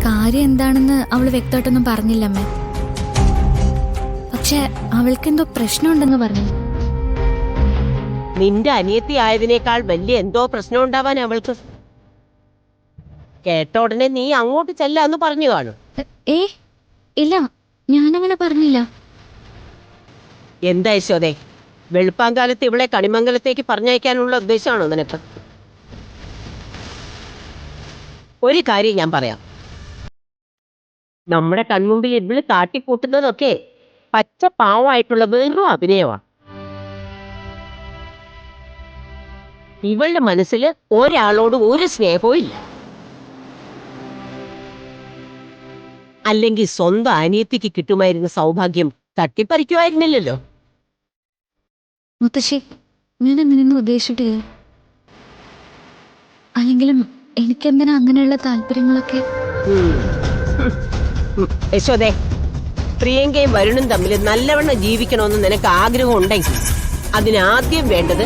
കാര്യം എന്താണെന്ന് അവള് വ്യക്തമായിട്ടൊന്നും പറഞ്ഞില്ലമ്മേ. പക്ഷെ അവൾക്കെന്തോ പ്രശ്നമുണ്ടെന്ന് പറഞ്ഞു. നിന്റെ അനിയത്തി ആയതിനേക്കാൾ വലിയ എന്തോ പ്രശ്നം ഉണ്ടാവാൻ അവൾക്ക്. കേട്ട ഉടനെ നീ അങ്ങോട്ട് ചെല്ലാന്ന് പറഞ്ഞു കാണും. ഇല്ല, ഞാനങ്ങനെ പറഞ്ഞില്ല. എന്താ യശോദേ, വെളുപ്പാങ്കാലത്ത് ഇവളെ കണിമംഗലത്തേക്ക് പറഞ്ഞയക്കാനുള്ള ഉദ്ദേശമാണോ നിനക്ക്? ഒരു കാര്യം ഞാൻ പറയാം, നമ്മുടെ കൺമുമ്പിൽ ഇവള് കാട്ടിക്കൂട്ടുന്നതൊക്കെ പച്ച പാവമായിട്ടുള്ള വെറും അഭിനയമാണ്. ഇവളുടെ മനസ്സിൽ ഒരാളോട് ഒരു സ്നേഹവും ഇല്ല. അല്ലെങ്കിൽ സ്വന്തം അനിയത്തിക്ക് കിട്ടുമായിരുന്ന സൗഭാഗ്യം തട്ടിപ്പറിക്കുമായിരുന്നില്ലല്ലോ. മുത്തശ്ശി, ഞാൻ അങ്ങനെയൊന്നും ഉദ്ദേശിച്ചിട്ടില്ല. അല്ലെങ്കിലും എനിക്കെന്തിനാ അങ്ങനെയുള്ള താല്പര്യങ്ങളൊക്കെ? യശോദേ, പ്രിയങ്കയും വരുണും തമ്മിൽ നല്ലവണ്ണം ജീവിക്കണമെന്ന് നിനക്ക് ആഗ്രഹം ഉണ്ടെങ്കിൽ അതിനാദ്യം വേണ്ടത്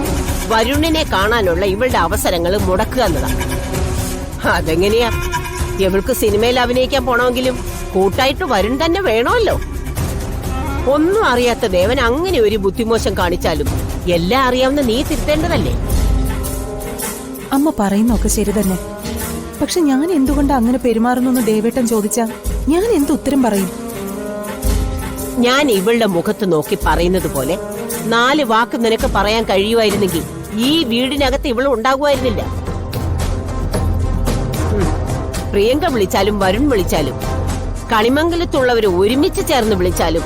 വരുണിനെ കാണാനുള്ള ഇവളുടെ അവസരങ്ങൾ മുടക്കുക എന്നതാണ്. അതെങ്ങനെയാ? ഇവൾക്ക് സിനിമയിൽ അഭിനയിക്കാൻ പോണമെങ്കിലും കൂട്ടായിട്ട് വരുൺ തന്നെ വേണമല്ലോ. ഒന്നും അറിയാത്ത ദേവൻ അങ്ങനെ ഒരു ബുദ്ധിമോശം കാണിച്ചാലും എല്ലാം അറിയാവുന്ന നീ തിരുത്തേണ്ടതല്ലേ? അമ്മ പറയുന്നൊക്കെ ശരി തന്നെ. പക്ഷെ ഞാൻ എന്തുകൊണ്ട് അങ്ങനെ പെരുമാറുന്നു ദേവേട്ടൻ ചോദിച്ചാ ഞാൻ എന്ത് ഉത്തരം പറയും? ഞാൻ ഇവളുടെ മുഖത്ത് നോക്കി പറയുന്നത് പോലെ 4 വാക്ക് നിനക്ക് പറയാൻ കഴിയുമായിരുന്നെങ്കിൽ ഈ വീടിനകത്ത് ഇവൾ ഉണ്ടാകുമായിരുന്നില്ല. പ്രിയങ്ക വിളിച്ചാലും വരുൺ വിളിച്ചാലും കണിമംഗലത്തുള്ളവര് ഒരുമിച്ച് ചേർന്ന് വിളിച്ചാലും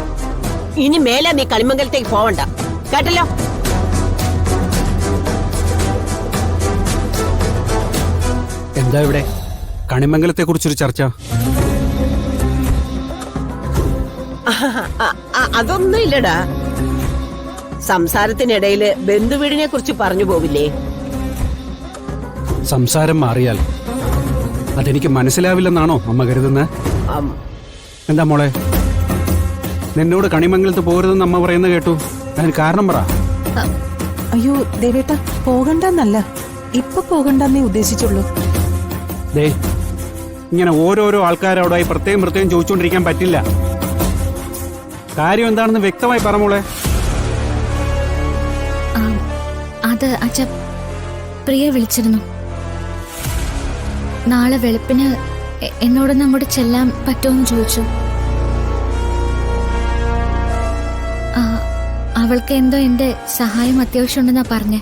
ഇനി മേലെ നീ കണിമംഗലത്തേക്ക് പോവണ്ട, കേട്ടല്ലോ? എന്താ ഇവിടെ കണിമംഗലത്തെ കുറിച്ചൊരു ചർച്ച? അതൊന്നും ഇല്ലടാ. സംസാരത്തിനിടയില് ബന്ധുവീടിനെ കുറിച്ച് പറഞ്ഞു പോവില്ലേ? സംസാരം മാറിയാൽ അതെനിക്ക് മനസ്സിലാവില്ലെന്നാണോ അമ്മ കരുതുന്നത്? എന്താ മോളെ, നിന്നോട് കണിമംഗലത്ത് പോകരുതെന്ന് അമ്മ പറയുന്നത് കേട്ടു. അതിന് കാരണം പറ. അയ്യോ ദേവേട്ട, പോകണ്ടെന്നല്ല, ഇപ്പൊ പോകണ്ടെന്നേ ഉദ്ദേശിച്ചുള്ളൂ. ദേ, ഇങ്ങനെ ഓരോരോ ആൾക്കാരോടായി പ്രത്യേകം ചോദിച്ചുകൊണ്ടിരിക്കാൻ പറ്റില്ല. കാര്യം എന്താണെന്ന് വ്യക്തമായി പറ മോളെ. അത് അച്ഛ, പ്രിയ വിളിച്ചിരുന്നു. നാളെ വെളുപ്പിന് എന്നോടൊന്ന് അങ്ങോട്ട് ചെല്ലാൻ പറ്റുമെന്ന് ചോദിച്ചു. അവൾക്ക് എന്തോ എന്റെ സഹായം അത്യാവശ്യമുണ്ടെന്നാ പറഞ്ഞേ.